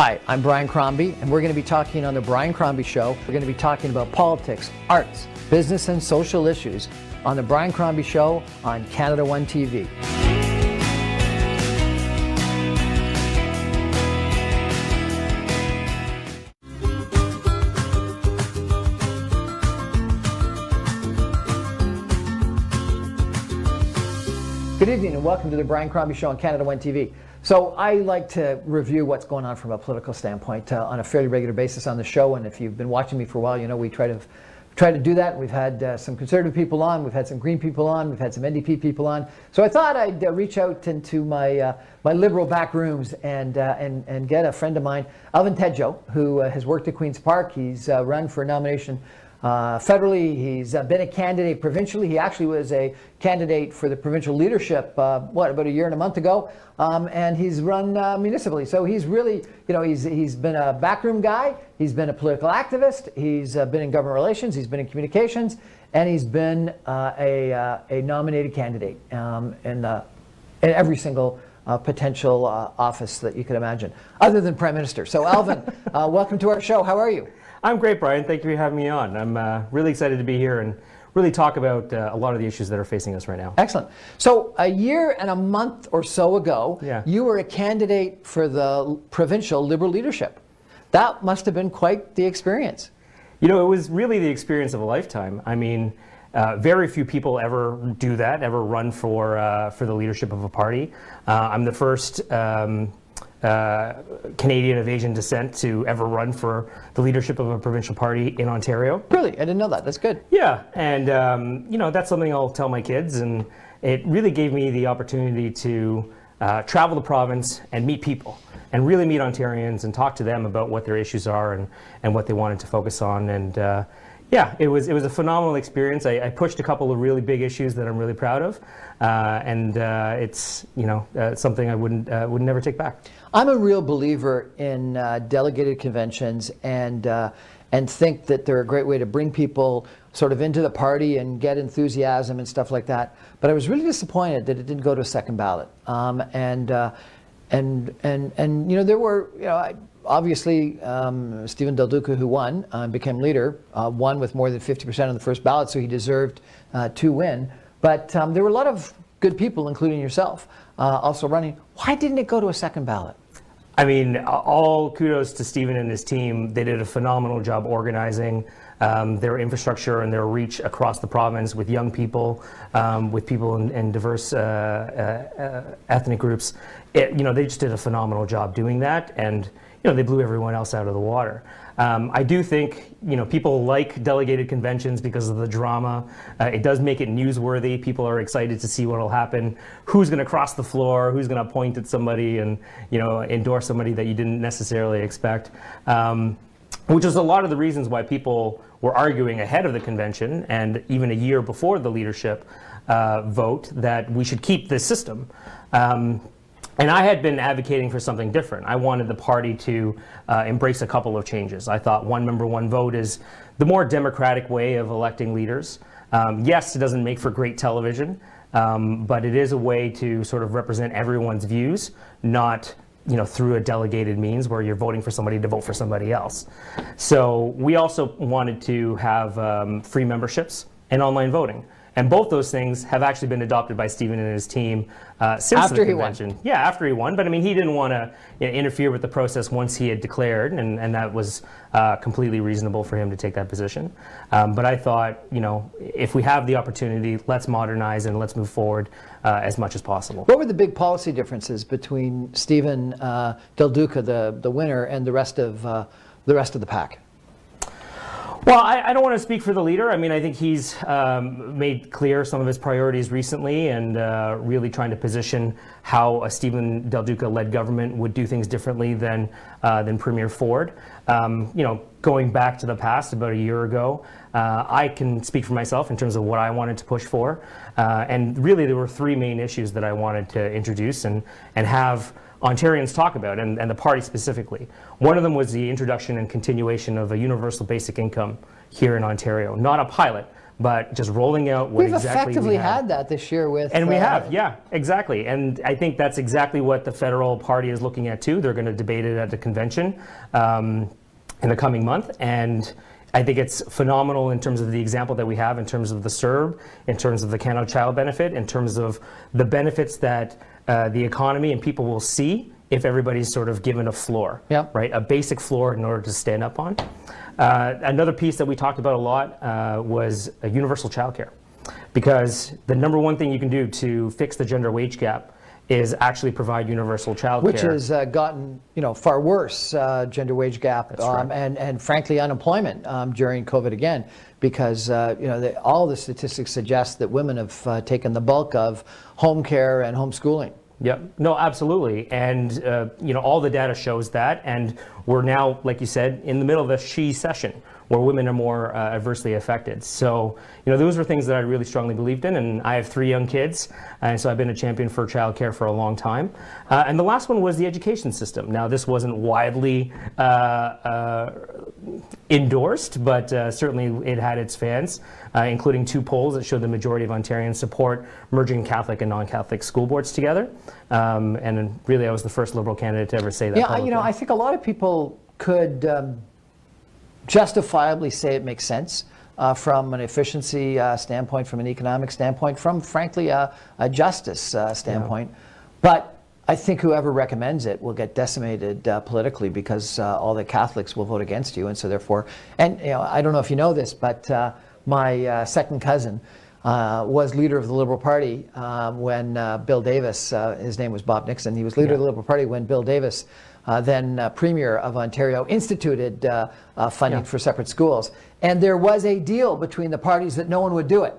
Hi, I'm Brian Crombie, and we're going to be talking on The Brian Crombie Show. We're going to be talking about politics, arts, business, and social issues on The Brian Crombie Show on Canada One TV. Good evening and welcome to The Brian Crombie Show on Canada One TV. So I like to review what's going on from a political standpoint on a fairly regular basis on the show, and if you've been watching me for a while, you know we try to do that. We've had some Conservative people on, we've had some Green people on, we've had some NDP people on. So I thought I'd reach out into my Liberal back rooms and get a friend of mine, Alvin Tedjo, who has worked at Queen's Park. He's run for a nomination federally. He's been a candidate provincially. He actually was a candidate for the provincial leadership, about a year and a month ago, and he's run municipally. So he's really, he's been a backroom guy. He's been a political activist. He's been in government relations. He's been in communications, and he's been a nominated candidate in every single potential office that you could imagine, other than Prime Minister. So Alvin, welcome to our show. How are you? I'm great, Brian. Thank you for having me on. I'm really excited to be here and really talk about a lot of the issues that are facing us right now. Excellent. So a year and a month or so ago, you were a candidate for the provincial Liberal leadership. That must have been quite the experience. You know, it was really the experience of a lifetime. I mean, very few people ever do that, ever run for the leadership of a party. I'm the first Canadian of Asian descent to ever run for the leadership of a provincial party in Ontario. Really? I didn't know that. That's good. Yeah, and that's something I'll tell my kids, and it really gave me the opportunity to travel the province and meet people and really meet Ontarians and talk to them about what their issues are and what they wanted to focus on. And yeah, it was a phenomenal experience. I pushed a couple of really big issues that I'm really proud of, and it's something I would never take back. I'm a real believer in delegated conventions and think that they're a great way to bring people sort of into the party and get enthusiasm and stuff like that. But I was really disappointed that it didn't go to a second ballot. There were obviously, Stephen Del Duca, who won, became leader, won with more than 50% on the first ballot, so he deserved to win. But there were a lot of good people, including yourself, also running. Why didn't it go to a second ballot? I mean, all kudos to Stephen and his team. They did a phenomenal job organizing their infrastructure and their reach across the province with young people, with people in diverse ethnic groups. They just did a phenomenal job doing that, and they blew everyone else out of the water. I do think, people like delegated conventions because of the drama. It does make it newsworthy. People are excited to see what will happen, who's going to cross the floor, who's going to point at somebody and, endorse somebody that you didn't necessarily expect, which is a lot of the reasons why people were arguing ahead of the convention and even a year before the leadership vote that we should keep this system. And I had been advocating for something different. I wanted the party to embrace a couple of changes. I thought one member, one vote is the more democratic way of electing leaders. Yes, it doesn't make for great television, but it is a way to sort of represent everyone's views, not through a delegated means where you're voting for somebody to vote for somebody else. So we also wanted to have free memberships and online voting. And both those things have actually been adopted by Stephen and his team since after the convention. He won. Yeah, after he won. But I mean, he didn't want to interfere with the process once he had declared, and that was completely reasonable for him to take that position. But I thought, if we have the opportunity, let's modernize and let's move forward as much as possible. What were the big policy differences between Stephen Del Duca, the winner, and the rest of the pack? Well, I don't want to speak for the leader. I mean, I think he's made clear some of his priorities recently and really trying to position how a Stephen Del Duca-led government would do things differently than Premier Ford. Going back to the past, about a year ago, I can speak for myself in terms of what I wanted to push for. And really, there were three main issues that I wanted to introduce and have Ontarians talk about, and the party specifically. One of them was the introduction and continuation of a universal basic income here in Ontario. Not a pilot, but just rolling out what We've exactly effectively we have. had that this year with... And we have, yeah, exactly. And I think that's exactly what the federal party is looking at too. They're going to debate it at the convention in the coming month. And I think it's phenomenal in terms of the example that we have, in terms of the CERB, in terms of the Canada Child Benefit, in terms of the benefits that the economy and people will see if everybody's sort of given a floor, right? A basic floor in order to stand up on. Another piece that we talked about a lot was universal childcare, because the number one thing you can do to fix the gender wage gap is actually provide universal childcare, which has gotten far worse, gender wage gap, and frankly unemployment during COVID again, because all the statistics suggest that women have taken the bulk of home care and homeschooling. Yep. No, absolutely. And, all the data shows that. And we're now, like you said, in the middle of a she session where women are more adversely affected. So, those were things that I really strongly believed in. And I have 3 young kids. And so I've been a champion for childcare for a long time. And the last one was the education system. Now, this wasn't widely endorsed, but certainly it had its fans, including 2 polls that showed the majority of Ontarians support merging Catholic and non-Catholic school boards together. And really, I was the first Liberal candidate to ever say that. Yeah, I think a lot of people could justifiably say it makes sense from an efficiency standpoint, from an economic standpoint, from, frankly, a justice standpoint. Yeah. But I think whoever recommends it will get decimated politically, because all the Catholics will vote against you, and so therefore, and I don't know if you know this, but my second cousin was leader of the Liberal Party when Bill Davis, his name was Bob Nixon, he was leader of the Liberal Party when Bill Davis, then Premier of Ontario, instituted funding for separate schools. And there was a deal between the parties that no one would do it,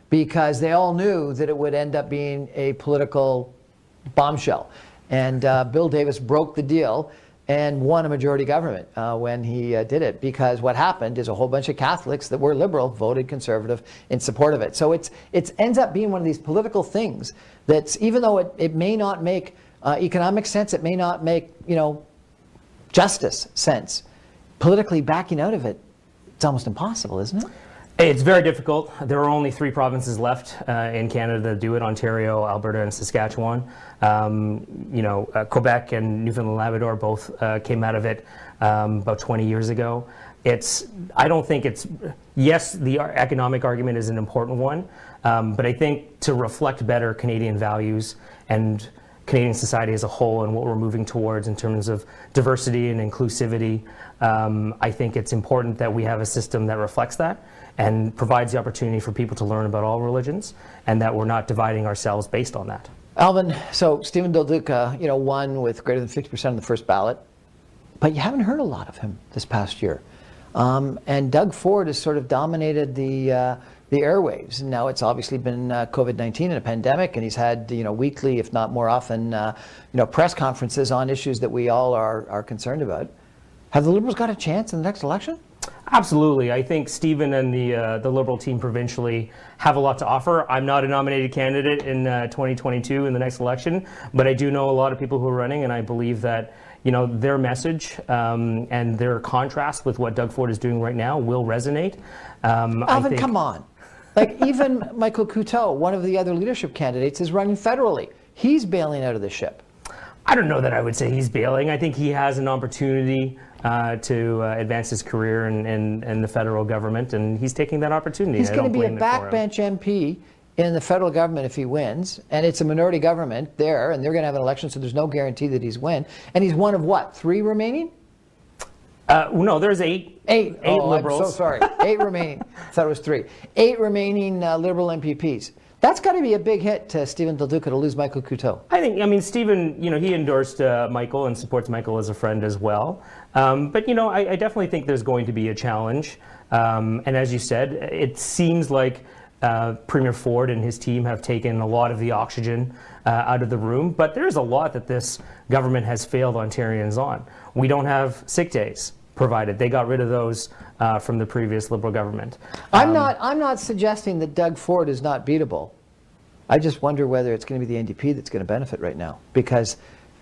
because they all knew that it would end up being a political bombshell. And Bill Davis broke the deal and won a majority government when he did it, because what happened is a whole bunch of Catholics that were liberal voted Conservative in support of it. So it ends up being one of these political things that's, even though it may not make economic sense, it may not make justice sense, politically backing out of it, it's almost impossible, isn't it? It's very difficult. There are only 3 provinces left in Canada that do it: Ontario, Alberta, and Saskatchewan. Quebec and Newfoundland and Labrador both came out of it about 20 years ago. I don't think it's, yes, the economic argument is an important one, but I think to reflect better Canadian values and Canadian society as a whole and what we're moving towards in terms of diversity and inclusivity, I think it's important that we have a system that reflects that and provides the opportunity for people to learn about all religions, and that we're not dividing ourselves based on that. Alvin, so Stephen Del Duca, won with greater than 50% on the first ballot, but you haven't heard a lot of him this past year. And Doug Ford has sort of dominated the airwaves. Now it's obviously been COVID-19 and a pandemic, and he's had weekly, if not more often, press conferences on issues that we all are concerned about. Have the Liberals got a chance in the next election? Absolutely. I think Stephen and the Liberal team provincially have a lot to offer. I'm not a nominated candidate in 2022 in the next election, but I do know a lot of people who are running, and I believe that their message and their contrast with what Doug Ford is doing right now will resonate. Alvin, come on. Like, even Michael Couteau, one of the other leadership candidates, is running federally. He's bailing out of the ship. I don't know that I would say he's bailing. I think he has an opportunity to advance his career in the federal government, and he's taking that opportunity. He's going to be a backbench MP in the federal government if he wins, and it's a minority government there, and they're going to have an election, so there's no guarantee that he's win. And he's one of what, 3 remaining? No, there's 8. 8 Liberals. I'm so sorry. 8 remaining. I thought it was 3. 8 remaining Liberal MPPs. That's got to be a big hit to Stephen Del Duca to lose Michael Couteau. I mean, Stephen, he endorsed Michael and supports Michael as a friend as well. But, I definitely think there's going to be a challenge. And as you said, it seems like Premier Ford and his team have taken a lot of the oxygen out of the room. But there's a lot that this government has failed Ontarians on. We don't have sick days provided. They got rid of those from the previous Liberal government. I'm not suggesting that Doug Ford is not beatable. I just wonder whether it's going to be the NDP that's going to benefit right now, because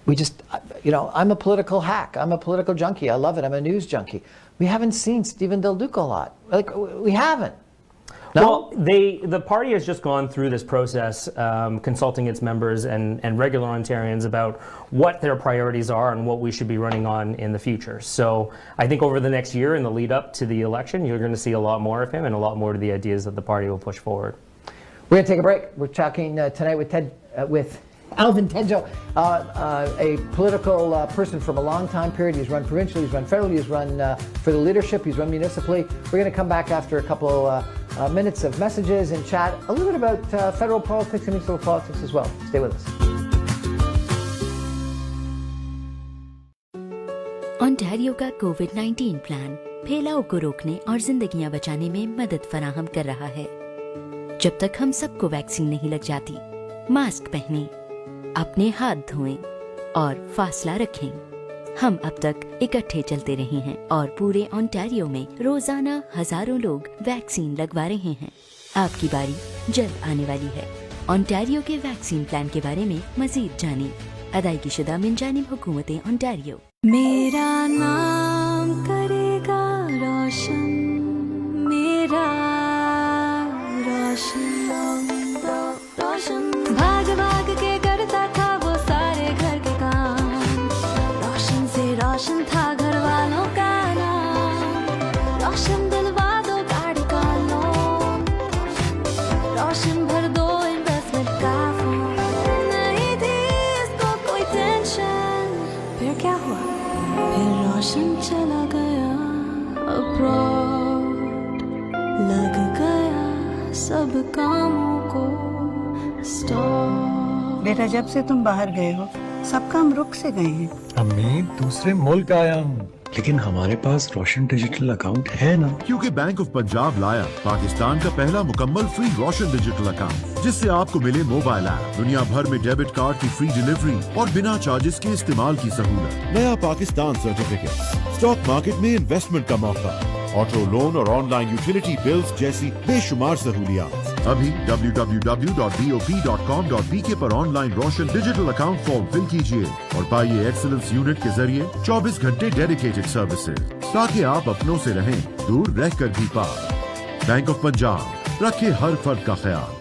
we just, I'm a political hack. I'm a political junkie. I love it. I'm a news junkie. We haven't seen Stephen Del Duca a lot. Like, we haven't. Well, the party has just gone through this process, consulting its members and regular Ontarians about what their priorities are and what we should be running on in the future. So I think over the next year in the lead up to the election, you're going to see a lot more of him and a lot more of the ideas that the party will push forward. We're going to take a break. We're talking tonight with Alvin Tedjo, a political person from a long time period. He's run provincially, he's run federally, he's run for the leadership, he's run municipally. We're going to come back after a couple minutes of messages and chat a little bit about federal politics and municipal politics as well. Stay with us. Ontario का कोविड-19 plan फैलाव को रोकने और जिंदगियां बचाने में मदद फराहम कर रहा है। जब तक हम सबको वैक्सीन नहीं लग जाती, मास्क पहनें, अपने हाथ धोएं और फासला रखें। हम अब तक इकट्ठे चलते रहे हैं और पूरे ओंटारियो में रोजाना हजारों लोग वैक्सीन लगवा रहे हैं। आपकी बारी जल्द आने वाली है। ओंटारियो के वैक्सीन प्लान के बारे में मजीद जानें। अदायगी शुदा मिनजानिब हुकूमत ओंटारियो। मेरा नाम करेगा रोशन, मेरा रोशन भाग भाग के करता था वो सारे घर के काम। रोशन से रोशन था घर वालों का नाम। रोशन दिलवा दो गाड़ी का लोन, रोशन भर दो इन्वेस्टमेंट का फॉर्म। नहीं थी इसको कोई टेंशन, फिर क्या हुआ? फिर रोशन चला गया अब्रॉड, लग गया सब कामों को स्टॉप। बेटा, जब से तुम बाहर गए हो सब काम रुक से गए हैं। अम्मी, दूसरे मुल्क आया हूँ, लेकिन हमारे पास रोशन डिजिटल अकाउंट है ना। क्योंकि बैंक ऑफ पंजाब लाया पाकिस्तान का पहला मुकम्मल फ्री रोशन डिजिटल अकाउंट, जिससे आपको मिले मोबाइल ऐप, दुनिया भर में डेबिट कार्ड की फ्री डिलीवरी और बिना चार्जेस के इस्तेमाल की सहूलत, नया पाकिस्तान सर्टिफिकेट, स्टॉक मार्केट में इन्वेस्टमेंट का मौका, ऑटो लोन और ऑनलाइन यूटिलिटी बिल्स जैसी बेशुमार सहूलियात। अभी www.bop.com.pk पर ऑनलाइन रोशन डिजिटल अकाउंट फॉर्म फिल कीजिए और पाइए एक्सीलेंस यूनिट के जरिए 24 घंटे डेडिकेटेड सर्विसेज, ताकि आप अपनों से रहें दूर रहकर भी पार। बैंक ऑफ पंजाब, रखे हर फर्द का ख्याल।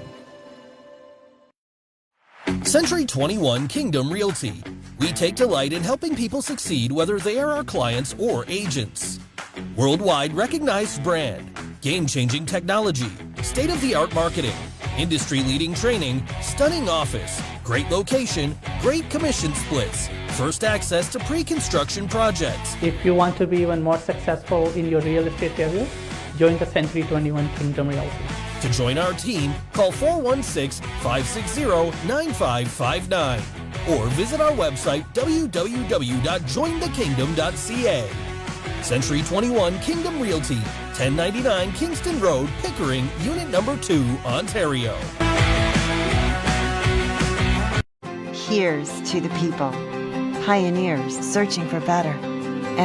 Century 21 Kingdom Realty. We take delight in helping people succeed whether they are our clients or agents. Worldwide recognized brand, game-changing technology, state-of-the-art marketing, industry-leading training, stunning office, great location, great commission splits, first access to pre-construction projects. If you want to be even more successful in your real estate career, join the Century 21 Kingdom Realty. To join our team, call 416-560-9559 or visit our website www.jointhekingdom.ca. Century 21 Kingdom Realty, 1099 Kingston Road, Pickering, Unit Number 2, Ontario. Here's to the people, pioneers searching for better,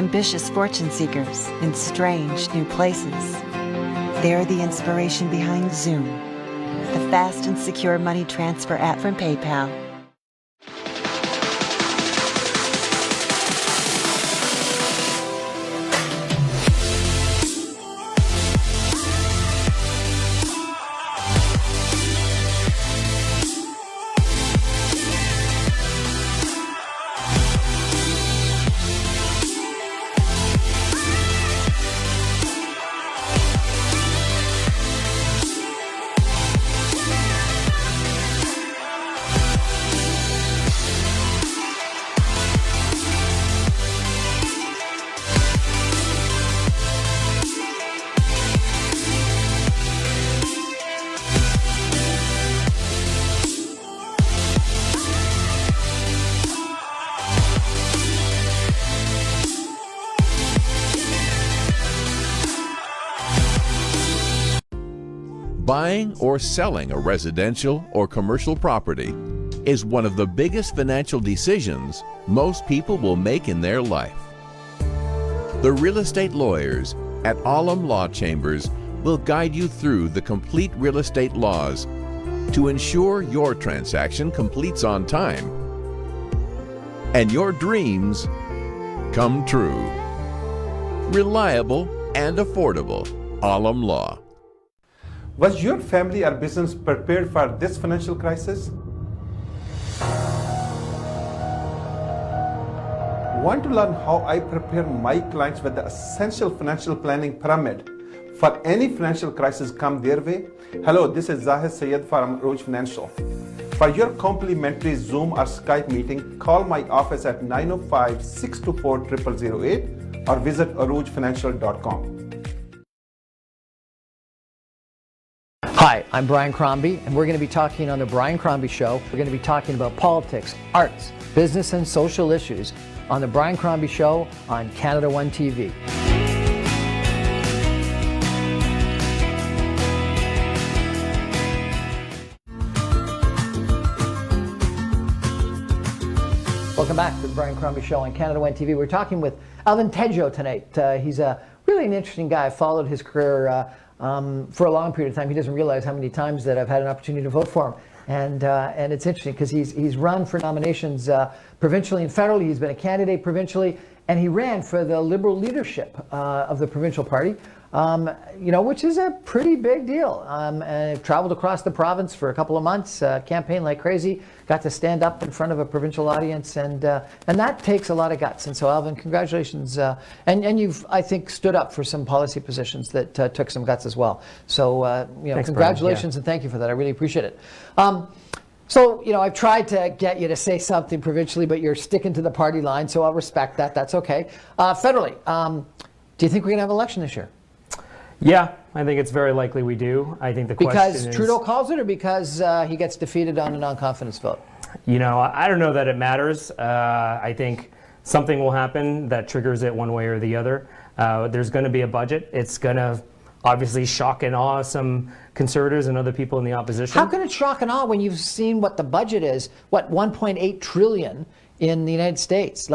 ambitious fortune seekers in strange new places. They're the inspiration behind Zoom, the fast and secure money transfer app from PayPal. Buying or selling a residential or commercial property is one of the biggest financial decisions most people will make in their life. The real estate lawyers at Alum Law Chambers will guide you through the complete real estate laws to ensure your transaction completes on time and your dreams come true. Reliable and affordable. Alum Law. Was your family or business prepared for this financial crisis? Want to learn how I prepare my clients with the essential financial planning pyramid for any financial crisis come their way? Hello, this is Zahid Sayed from Arooj Financial. For your complimentary Zoom or Skype meeting, call my office at 905-624-0008 or visit aroojfinancial.com. Hi, I'm Brian Crombie, and we're going to be talking on the Brian Crombie Show. We're going to be talking about politics, arts, business, and social issues on the Brian Crombie Show on Canada One TV. Welcome back to the Brian Crombie Show on Canada One TV. We're talking with Alvin Tedjo tonight. He's really an interesting guy. I followed his career for a long period of time. He doesn't realize how many times that I've had an opportunity to vote for him. And it's interesting because he's run for nominations provincially and federally. He's been a candidate provincially, and he ran for the Liberal leadership of the provincial party, which is a pretty big deal. And traveled across the province for a couple of months, campaigned like crazy, got to stand up in front of a provincial audience, and that takes a lot of guts. And so, Alvin, congratulations. And you've, I think, stood up for some policy positions that took some guts as well. So, Thanks, congratulations, Brian. and thank you for that. I really appreciate it. So, I've tried to get you to say something provincially, but you're sticking to the party line, so I'll respect that. That's okay. Federally, do you think we're going to have an election this year? Yeah, I think it's very likely we do. I think the question is... Because Trudeau calls it, or because he gets defeated on a non-confidence vote? I don't know that it matters. I think something will happen that triggers it one way or the other. There's going to be a budget. It's going to obviously shock and awe some Conservatives and other people in the opposition. How can it shock and awe when you've seen what the budget is, $1.8 trillion in the United States?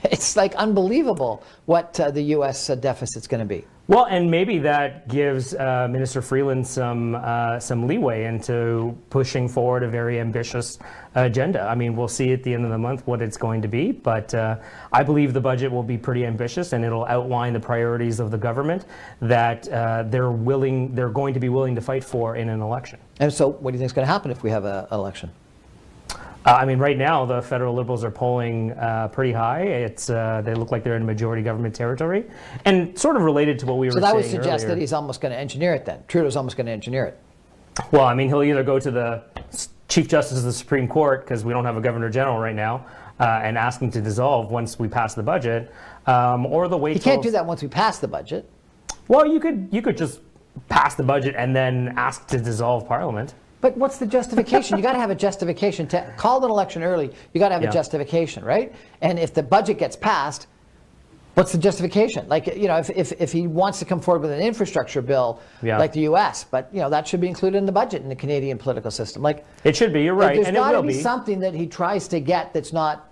It's like unbelievable what the U.S. deficit's going to be. Well, and maybe that gives Minister Freeland some leeway into pushing forward a very ambitious agenda. I mean, we'll see at the end of the month what it's going to be, but I believe the budget will be pretty ambitious, and it'll outline the priorities of the government that they're going to be willing to fight for in an election. And so, what do you think is going to happen if we have an election? Right now the federal Liberals are polling pretty high. They look like they're in majority government territory, and sort of related to what we were saying earlier. So that would suggest that he's almost going to engineer it then. Trudeau's almost going to engineer it. Well, I mean, he'll either go to the Chief Justice of the Supreme Court, because we don't have a Governor General right now, and ask him to dissolve once we pass the budget, or the wait. He can't do that once we pass the budget. Well, you could just pass the budget and then ask to dissolve Parliament. But what's the justification? You got to have a justification to call an election early. You got to have a justification, right? And if the budget gets passed, what's the justification? If he wants to come forward with an infrastructure bill like the U.S., but that should be included in the budget in the Canadian political system. It should be. You're right, there's and it will got to be something that he tries to get that's not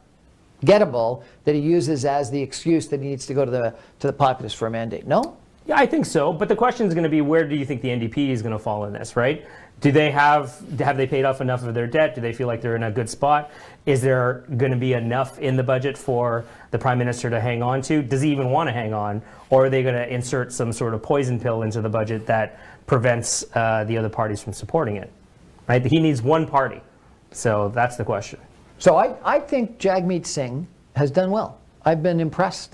gettable, that he uses as the excuse that he needs to go to the populace for a mandate. No? Yeah, I think so. But the question is going to be, where do you think the NDP is going to fall in this, right? Do they have they paid off enough of their debt? Do they feel like they're in a good spot? Is there going to be enough in the budget for the Prime Minister to hang on to? Does he even want to hang on? Or are they going to insert some sort of poison pill into the budget that prevents the other parties from supporting it? Right? He needs one party. So that's the question. So I think Jagmeet Singh has done well. I've been impressed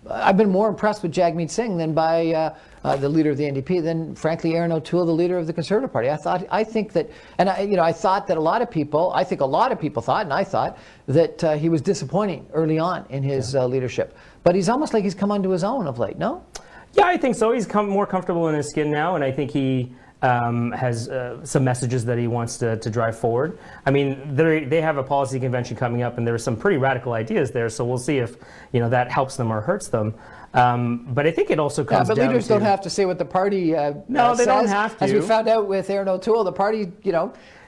I've been more impressed with Jagmeet Singh than by the leader of the NDP than, frankly, Aaron O'Toole, the leader of the Conservative Party. I think that a lot of people thought, and I thought that he was disappointing early on in his leadership. But he's almost like he's come onto his own of late. No? Yeah, I think so. He's more comfortable in his skin now, and I think he has some messages that he wants to drive forward. I mean, they have a policy convention coming up, and there are some pretty radical ideas there. So we'll see if that helps them or hurts them. But I think it also comes down to... But leaders don't have to say what the party No, they says. don't have to. As we found out with Aaron O'Toole, the party,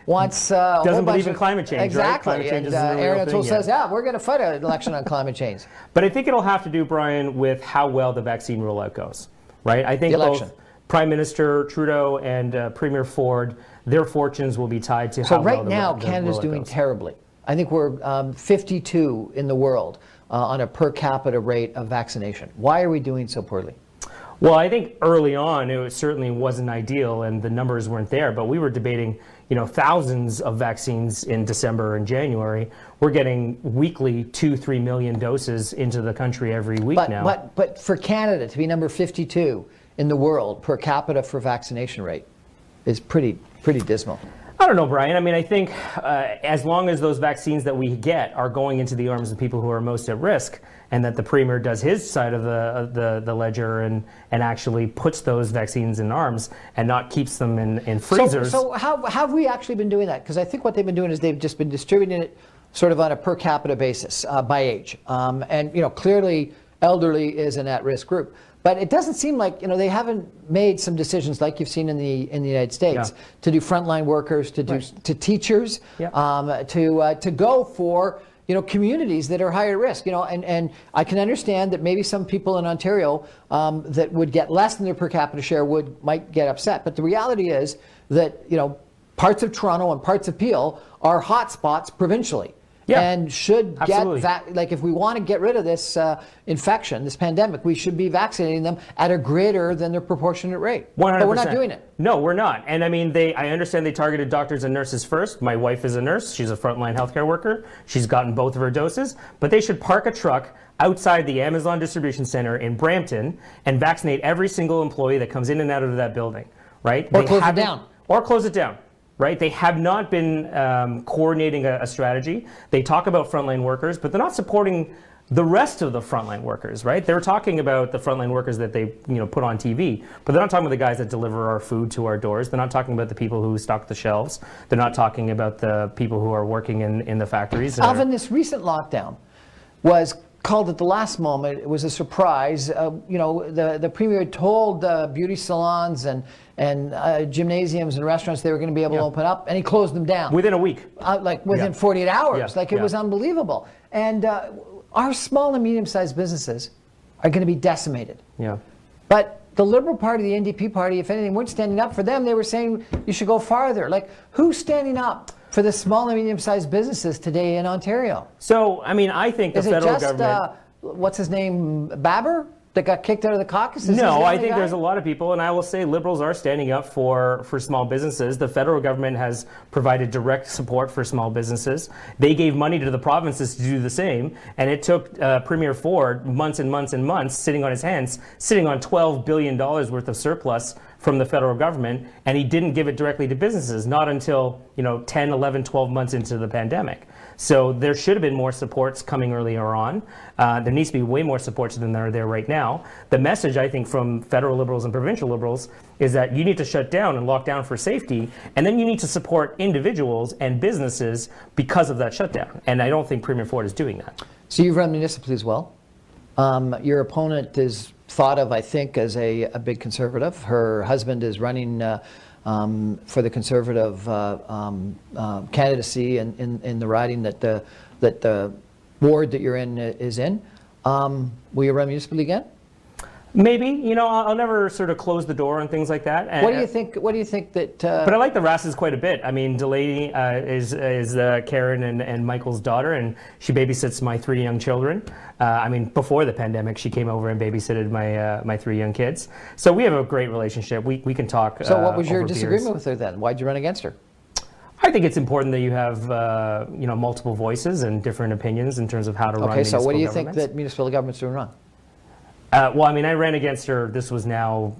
wants a doesn't whole believe bunch in of, climate change, exactly. right? Climate change and isn't a real Aaron O'Toole thing says, yet. we're going to fight an election on climate change. But I think it'll have to do, Brian, with how well the vaccine rollout goes, right? I think election. Both Prime Minister Trudeau and Premier Ford, their fortunes will be tied to how well the So right now, Canada's doing terribly. I think we're 52 in the world on a per capita rate of vaccination. Why are we doing so poorly? Well, I think early on it certainly wasn't ideal and the numbers weren't there, but we were debating, thousands of vaccines in December and January. We're getting weekly 2-3 million doses into the country every week now. But for Canada to be number 52 in the world per capita for vaccination rate is pretty dismal. I don't know, Brian. I mean, I think as long as those vaccines that we get are going into the arms of people who are most at risk, and that the Premier does his side of the ledger and actually puts those vaccines in arms and not keeps them in freezers. So how have we actually been doing that? Because I think what they've been doing is they've just been distributing it sort of on a per capita basis by age. And clearly elderly is an at-risk group. But it doesn't seem like they haven't made some decisions like you've seen in the United States to do frontline workers, to do to teachers, to go for communities that are higher risk. And I can understand that maybe some people in Ontario that would get less than their per capita share might get upset. But the reality is that parts of Toronto and parts of Peel are hot spots provincially. Yeah, and should absolutely. get if we want to get rid of this infection, this pandemic, we should be vaccinating them at a greater than their proportionate rate. 100%. But we're not doing it. No, we're not. And I mean, I understand they targeted doctors and nurses first. My wife is a nurse. She's a frontline healthcare worker. She's gotten both of her doses. But they should park a truck outside the Amazon distribution center in Brampton and vaccinate every single employee that comes in and out of that building, right? Or close it down. Or close it down. Right? They have not been coordinating a strategy. They talk about frontline workers, but they're not supporting the rest of the frontline workers, right? They're talking about the frontline workers that they put on TV, but they're not talking about the guys that deliver our food to our doors. They're not talking about the people who stock the shelves. They're not talking about the people who are working in the factories. Alvin, this recent lockdown was called at the last moment. It was a surprise. The Premier told beauty salons and gymnasiums and restaurants they were going to be able to open up, and he closed them down within a week, within 48 hours. It was unbelievable. And our small and medium-sized businesses are going to be decimated. Yeah. But the Liberal Party, the NDP Party, if anything, weren't standing up for them. They were saying you should go farther. Who's standing up for the small and medium-sized businesses today in Ontario? So, I mean, I think the federal government... what's his name, Baber, that got kicked out of the caucus? No, I think there's a lot of people, and I will say Liberals are standing up for small businesses. The federal government has provided direct support for small businesses. They gave money to the provinces to do the same, and it took Premier Ford months and months and months sitting on his hands, sitting on $12 billion worth of surplus from the federal government, and he didn't give it directly to businesses, not until 10, 11, 12 months into the pandemic. So there should have been more supports coming earlier on. There needs to be way more supports than there are there right now. The message, I think, from federal Liberals and provincial Liberals is that you need to shut down and lock down for safety, and then you need to support individuals and businesses because of that shutdown. And I don't think Premier Ford is doing that. So you've run municipally as well. Your opponent is thought of, I think, as a big conservative. Her husband is running for the Conservative candidacy in the riding that the ward that you're in is in. Will you run municipally again? Maybe. I'll never sort of close the door on things like that. And what do you think that... But I like the Rasses quite a bit. I mean, Delaney is Karen and Michael's daughter, and she babysits my 3 young children. Before the pandemic, she came over and babysitted my 3 young kids. So we have a great relationship. We can talk. So what was your disagreement beers. with her then? Why'd you run against her? I think it's important that you have multiple voices and different opinions in terms of how to run municipal governments. Okay, so what do you think that municipal government's doing wrong? I ran against her. This was now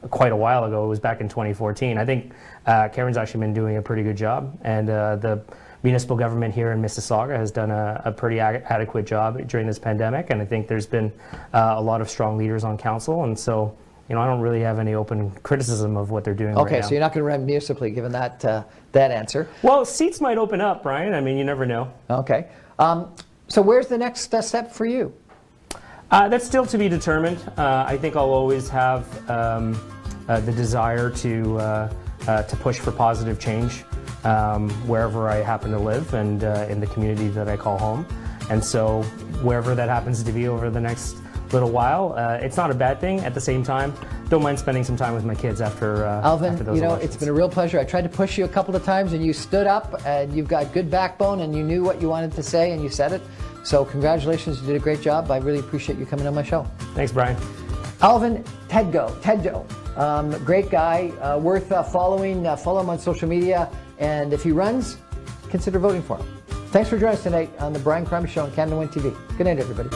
quite a while ago. It was back in 2014. I think Karen's actually been doing a pretty good job, and the municipal government here in Mississauga has done a pretty adequate job during this pandemic, and I think there's been a lot of strong leaders on council, and so I don't really have any open criticism of what they're doing right now. Okay, so you're not going to run municipally, given that answer. Well, seats might open up, Brian. I mean, you never know. Okay. So where's the next step for you? That's still to be determined. I think I'll always have the desire to push for positive change wherever I happen to live and in the community that I call home. And so wherever that happens to be over the next little while, it's not a bad thing. At the same time, don't mind spending some time with my kids after Alvin, after those elections. It's been a real pleasure. I tried to push you a couple of times, and you stood up, and you've got good backbone, and you knew what you wanted to say, and you said it. So congratulations, you did a great job. I really appreciate you coming on my show. Thanks, Brian. Alvin Tedjo. Great guy, worth following. Follow him on social media, and if he runs, consider voting for him. Thanks for joining us tonight on the Brian Crombie Show on Canada One TV. Good night, everybody.